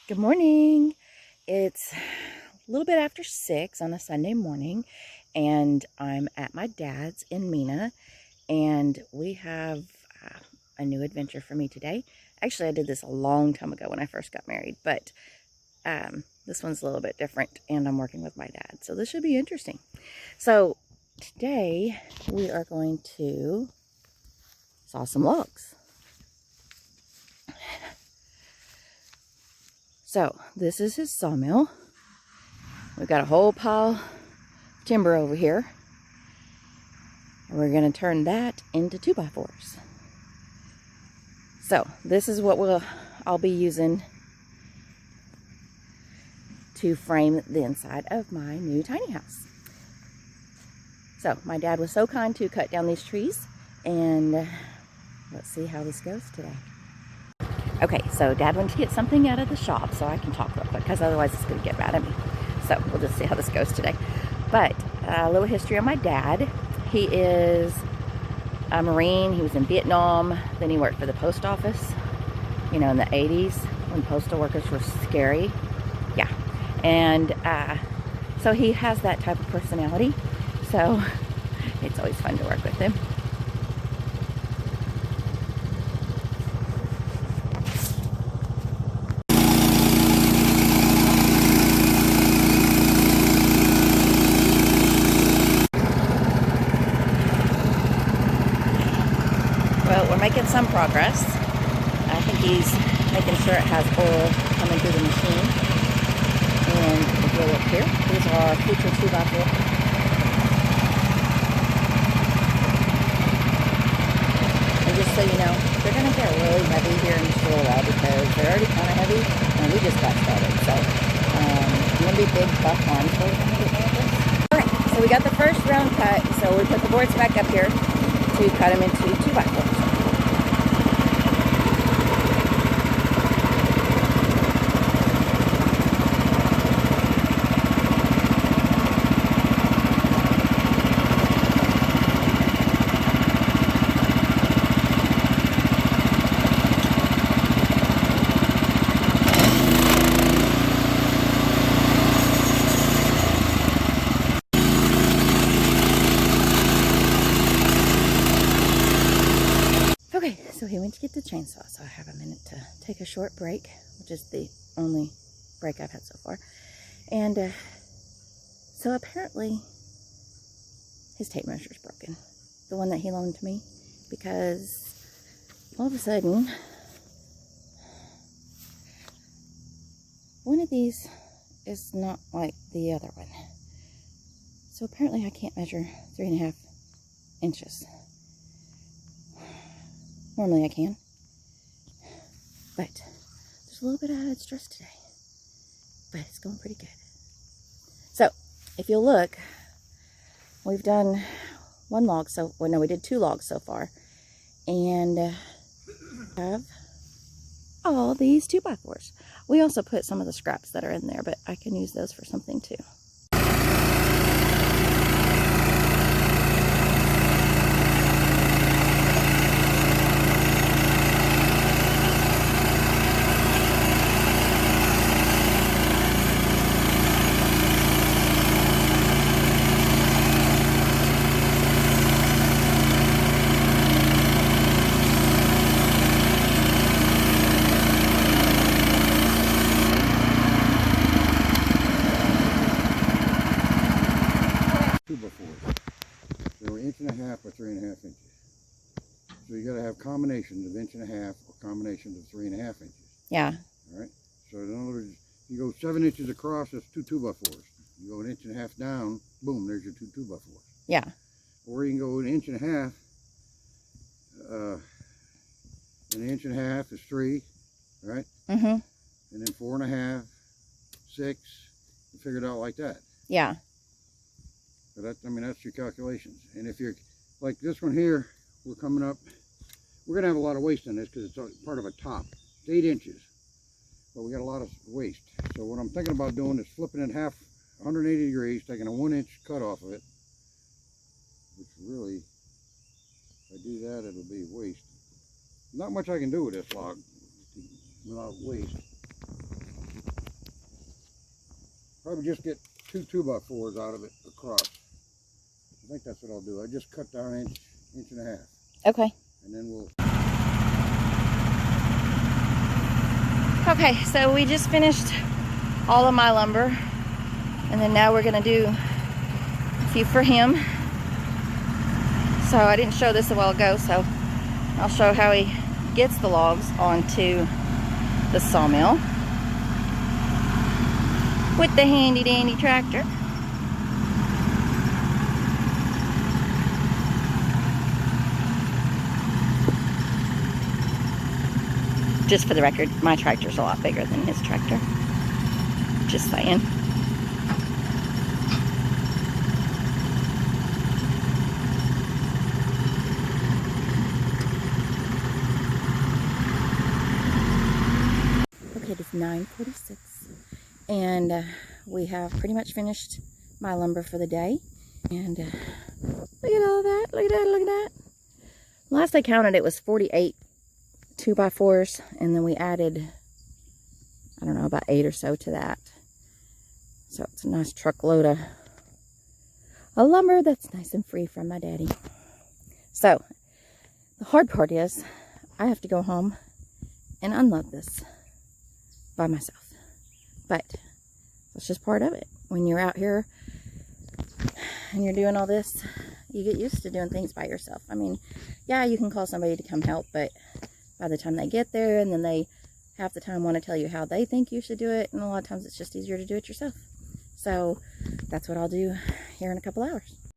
Good morning. It's a little bit after 6 on a Sunday morning, and I'm at my dad's in Mena, and we have a new adventure for me today. Actually, I did this a long time ago when I first got married, but this one's a little bit different, and I'm working with my dad, so this should be interesting. So today we are going to saw some logs. So this is his sawmill. We've got a whole pile of timber over here. And we're going to turn that into 2x4s. So this is what I'll be using to frame the inside of my new tiny house. So my dad was so kind to cut down these trees, and let's see how this goes today. Okay, so Dad went to get something out of the shop so I can talk real quick, because otherwise it's going to get mad at me. So we'll just see how this goes today. But a little history on my dad. He is a Marine. He was in Vietnam. Then he worked for the post office, you know, in the 80s when postal workers were scary. Yeah. And so he has that type of personality. So it's always fun to work with him. Well, we're making some progress. I think he's making sure it has oil coming through the machine. And if you look here, these are our future 2x4. And just so you know, they're going to get really heavy here in just a little while because they're already kind of heavy and we just got started. So, it's going to be big buff arms for this. Alright, so we got the first round cut. So we put the boards back up here to cut them into 2x4s. Okay, so he went to get the chainsaw, so I have a minute to take a short break, which is the only break I've had so far. And so apparently his tape measure is broken, the one that he loaned to me, because all of a sudden one of these is not like the other one. So apparently I can't measure 3.5 inches. Normally I can, but there's a little bit of added stress today, but it's going pretty good. So if you'll look, we've done one log, we did 2 logs so far, and have all these 2x4s. We also put some of the scraps that are in there, but I can use those for something too. They were 1.5 or 3.5 inches. So you got to have combinations of 1.5 or combinations of 3.5 inches. Yeah. All right. So in other words, you go 7 inches across, that's 2 2x4s. You go 1.5 inches down, boom, there's your 2 2x4s. Yeah. Or you can go 1.5 inches. And 1.5 inches is 3, right? Mm-hmm. And then 4.5, 6. You figure it out like that. Yeah. So that's your calculations. And if you're like this one here, we're coming up, we're going to have a lot of waste in this because it's part of a top. It's 8 inches, but we got a lot of waste. So what I'm thinking about doing is flipping it half 180 degrees, taking a 1-inch cut off of it, which really, if I do that, it'll be waste. Not much I can do with this log without waste. probably just get 2 2x4s out of it across. I think that's what I'll do. I just cut down an inch and a half. Okay. And then we'll... Okay, so we just finished all of my lumber. And then now we're going to do a few for him. So I didn't show this a while ago, so I'll show how he gets the logs onto the sawmill with the handy dandy tractor. Just for the record, my tractor's a lot bigger than his tractor. Just saying. Okay, it is 9:46, and we have pretty much finished my lumber for the day. And look at all that! Look at that! Look at that! Last I counted, it was 48 2x4s, and then we added, I don't know, about 8 or so to that. So it's a nice truckload of lumber that's nice and free from my daddy. So the hard part is I have to go home and unload this by myself. But that's just part of it. When you're out here and you're doing all this, you get used to doing things by yourself. I mean, yeah, you can call somebody to come help, but by the time they get there, and then they half the time want to tell you how they think you should do it, and a lot of times it's just easier to do it yourself. So that's what I'll do here in a couple hours.